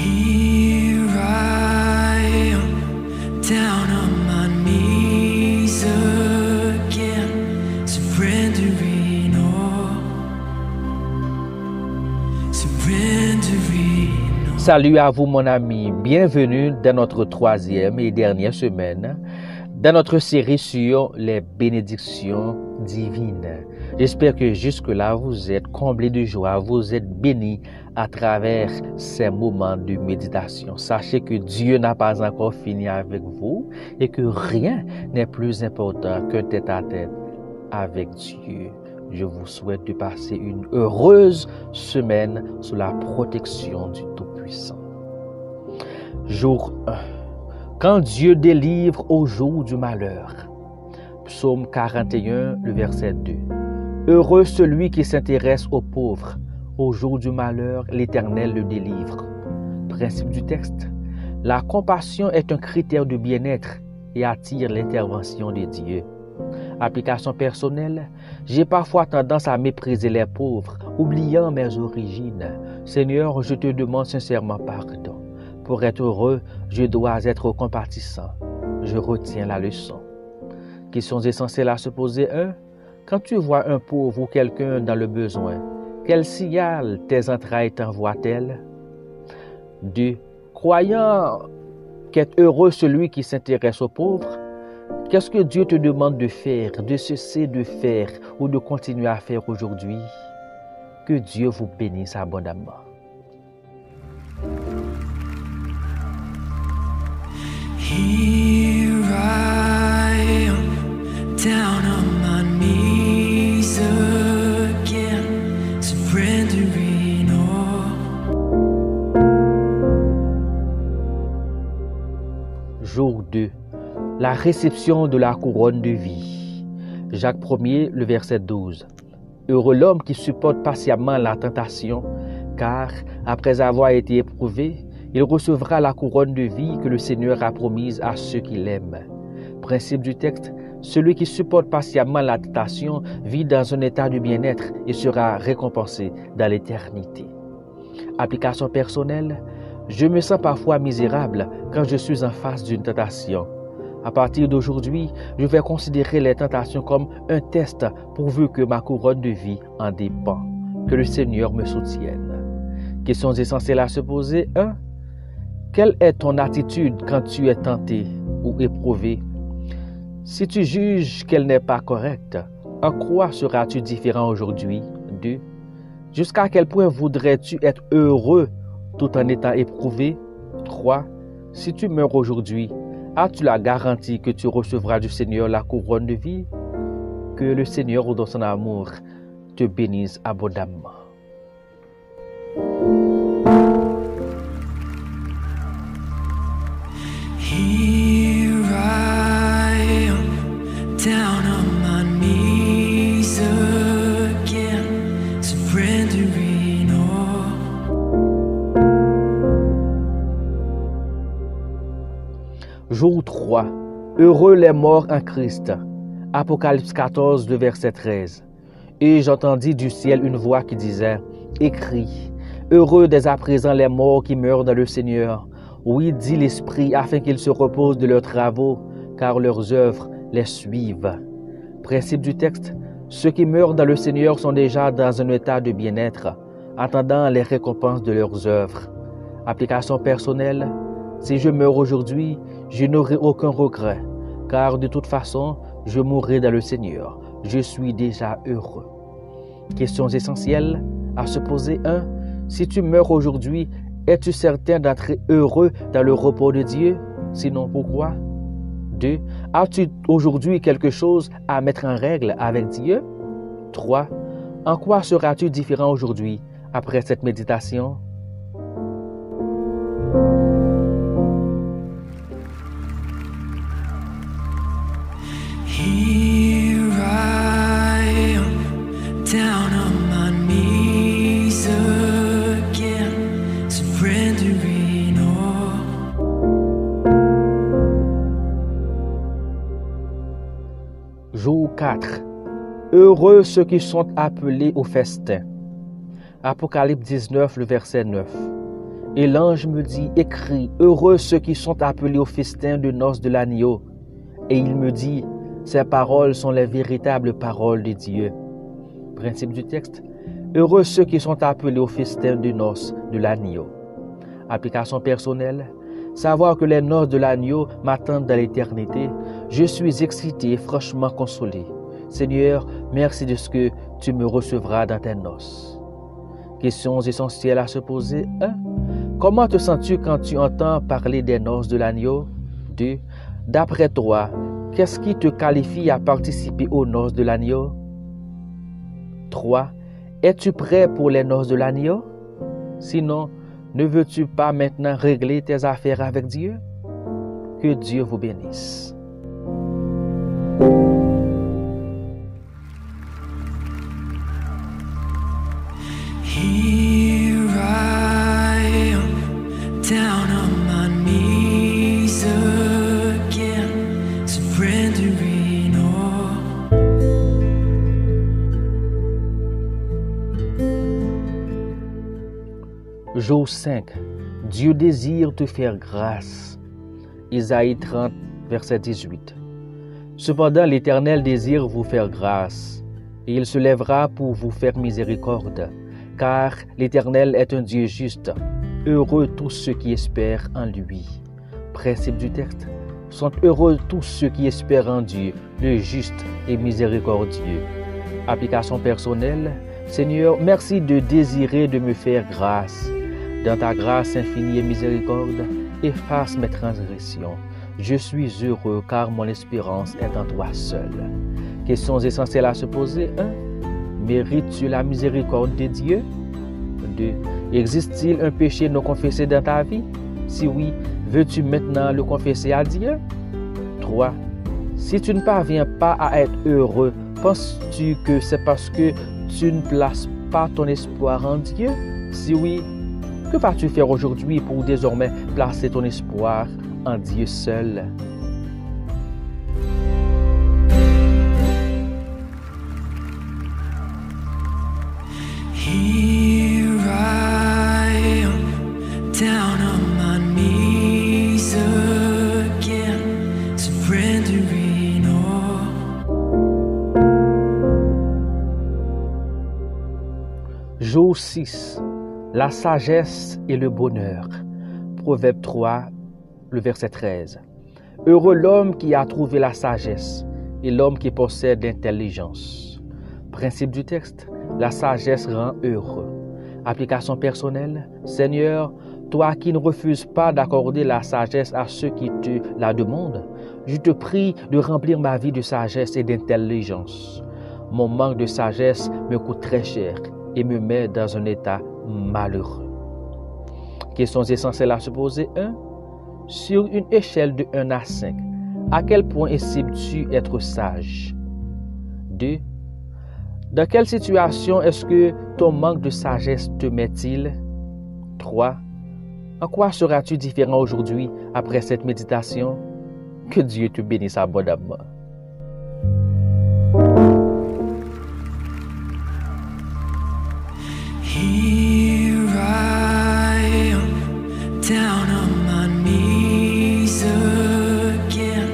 Here I am, down on my knees again, surrendering all, surrendering all. Salut à vous mon ami, bienvenue dans notre troisième et dernière semaine dans notre série sur les bénédictions divines. J'espère que jusque-là vous êtes comblés de joie, vous êtes bénis à travers ces moments de méditation. Sachez que Dieu n'a pas encore fini avec vous et que rien n'est plus important qu'un tête-à-tête avec Dieu. Je vous souhaite de passer une heureuse semaine sous la protection du Tout-Puissant. Jour 1. Quand Dieu délivre au jour du malheur. Psaume 41, le verset 2. Heureux celui qui s'intéresse aux pauvres. Au jour du malheur, l'Éternel le délivre. Principe du texte. La compassion est un critère de bien-être et attire l'intervention de Dieu. Application personnelle. J'ai parfois tendance à mépriser les pauvres, oubliant mes origines. Seigneur, je te demande sincèrement pardon. Pour être heureux, je dois être compatissant. Je retiens la leçon. Questions essentielles à se poser. 1. Quand tu vois un pauvre ou quelqu'un dans le besoin, quel signal tes entrailles t'envoient-elles? 2. Croyant qu'être heureux celui qui s'intéresse aux pauvres, qu'est-ce que Dieu te demande de faire, de cesser de faire ou de continuer à faire aujourd'hui? Que Dieu vous bénisse abondamment. Here I am, down on my knees again, surrendering all. Jour 2. La réception de la couronne de vie. Jacques 1er, le verset 12. Heureux l'homme qui supporte patiemment la tentation, car après avoir été éprouvé, il recevra la couronne de vie que le Seigneur a promise à ceux qui l'aiment. Principe du texte, celui qui supporte patiemment la tentation vit dans un état de bien-être et sera récompensé dans l'éternité. Application personnelle, je me sens parfois misérable quand je suis en face d'une tentation. À partir d'aujourd'hui, je vais considérer les tentations comme un test pourvu que ma couronne de vie en dépend. Que le Seigneur me soutienne. Questions essentielles à se poser. 1. Quelle est ton attitude quand tu es tenté ou éprouvé? Si tu juges qu'elle n'est pas correcte, en quoi seras-tu différent aujourd'hui? 2. Jusqu'à quel point voudrais-tu être heureux tout en étant éprouvé? 3. Si tu meurs aujourd'hui, as-tu la garantie que tu recevras du Seigneur la couronne de vie? Que le Seigneur, dans son amour, te bénisse abondamment. Here I am, down on my knees again, surrendering all. Jour 3. Heureux les morts en Christ. Apocalypse 14, le verset 13. Et j'entendis du ciel une voix qui disait, écris, heureux dès à présent les morts qui meurent dans le Seigneur. Oui, dit l'Esprit, afin qu'ils se reposent de leurs travaux, car leurs œuvres les suivent. Principe du texte, ceux qui meurent dans le Seigneur sont déjà dans un état de bien-être, attendant les récompenses de leurs œuvres. Application personnelle, si je meurs aujourd'hui, je n'aurai aucun regret, car de toute façon, je mourrai dans le Seigneur. Je suis déjà heureux. Questions essentielles à se poser. 1. Si tu meurs aujourd'hui, es-tu certain d'être heureux dans le repos de Dieu? Sinon, pourquoi? 2. As-tu aujourd'hui quelque chose à mettre en règle avec Dieu? 3. En quoi seras-tu différent aujourd'hui après cette méditation? Here I am, down on my knees again, surrendering all. Jour 4. Heureux ceux qui sont appelés au festin. Apocalypse 19, le verset 9. Et l'ange me dit, écris, heureux ceux qui sont appelés au festin de noces de l'agneau. Et il me dit, ces paroles sont les véritables paroles de Dieu. Principe du texte, heureux ceux qui sont appelés au festin de noces de l'agneau. Application personnelle, savoir que les noces de l'agneau m'attendent dans l'éternité. Je suis excité et franchement consolé. Seigneur, merci de ce que tu me recevras dans tes noces. Questions essentielles à se poser. 1. Comment te sens-tu quand tu entends parler des noces de l'agneau? 2. D'après toi, qu'est-ce qui te qualifie à participer aux noces de l'agneau? 3. Es-tu prêt pour les noces de l'agneau? Sinon, ne veux-tu pas maintenant régler tes affaires avec Dieu? Que Dieu vous bénisse. Here I am, down on my knees again, surrendering all. Jour 5. Dieu désire te faire grâce. Isaïe 30, verset 18. Cependant, l'Éternel désire vous faire grâce, et il se lèvera pour vous faire miséricorde, car l'Éternel est un Dieu juste. Heureux tous ceux qui espèrent en lui. Principe du texte. Sont heureux tous ceux qui espèrent en Dieu, le juste et miséricordieux. Application personnelle. Seigneur, merci de désirer de me faire grâce. Dans ta grâce infinie et miséricorde, efface mes transgressions. Je suis heureux car mon espérance est en toi seul. Questions essentielles à se poser. 1. Mérites-tu la miséricorde de Dieu? 2. Existe-t-il un péché non confessé dans ta vie? Si oui, veux-tu maintenant le confesser à Dieu? 3. Si tu ne parviens pas à être heureux, penses-tu que c'est parce que tu ne places pas ton espoir en Dieu? Si oui, que vas-tu faire aujourd'hui pour désormais placer ton espoir en Dieu seul? Here I am, down on my knees again, surrendering all. Jour 6. La sagesse et le bonheur. Proverbe 3, le verset 13. Heureux l'homme qui a trouvé la sagesse et l'homme qui possède l'intelligence. Principe du texte. La sagesse rend heureux. Application personnelle. Seigneur, toi qui ne refuses pas d'accorder la sagesse à ceux qui te la demandent, je te prie de remplir ma vie de sagesse et d'intelligence. Mon manque de sagesse me coûte très cher et me met dans un état malheureux. Questions essentielles à se poser. 1. Sur une échelle de 1 à 5, à quel point estimes-tu être sage? 2. Dans quelle situation est-ce que ton manque de sagesse te met-il? 3. En quoi seras-tu différent aujourd'hui après cette méditation? Que Dieu te bénisse abondamment. Here I am, down on my knees again,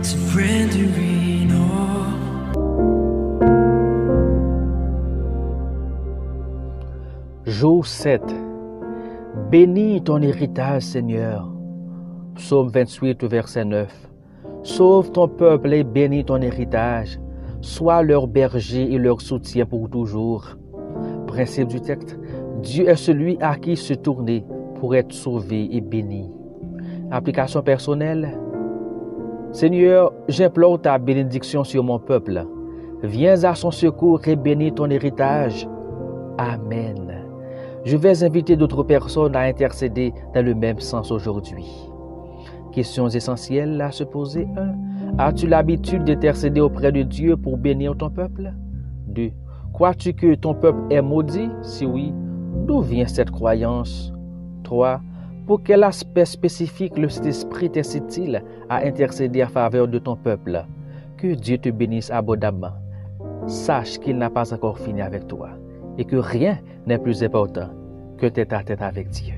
surrendering all. Jour 7. Bénis ton héritage, Seigneur. Psaume 28, verset 9. Sauve ton peuple et bénis ton héritage. Sois leur berger et leur soutien pour toujours. Principe du texte. Dieu est celui à qui se tourner pour être sauvé et béni. Application personnelle. Seigneur, j'implore ta bénédiction sur mon peuple. Viens à son secours et bénis ton héritage. Amen. Je vais inviter d'autres personnes à intercéder dans le même sens aujourd'hui. Questions essentielles à se poser. 1. As-tu l'habitude d'intercéder auprès de Dieu pour bénir ton peuple? 2. Crois-tu que ton peuple est maudit? Si oui, d'où vient cette croyance? 3. Pour quel aspect spécifique le Saint-Esprit t'incite-t-il à intercéder en faveur de ton peuple? Que Dieu te bénisse abondamment. Sache qu'il n'a pas encore fini avec toi et que rien n'est plus important que tête à tête avec Dieu.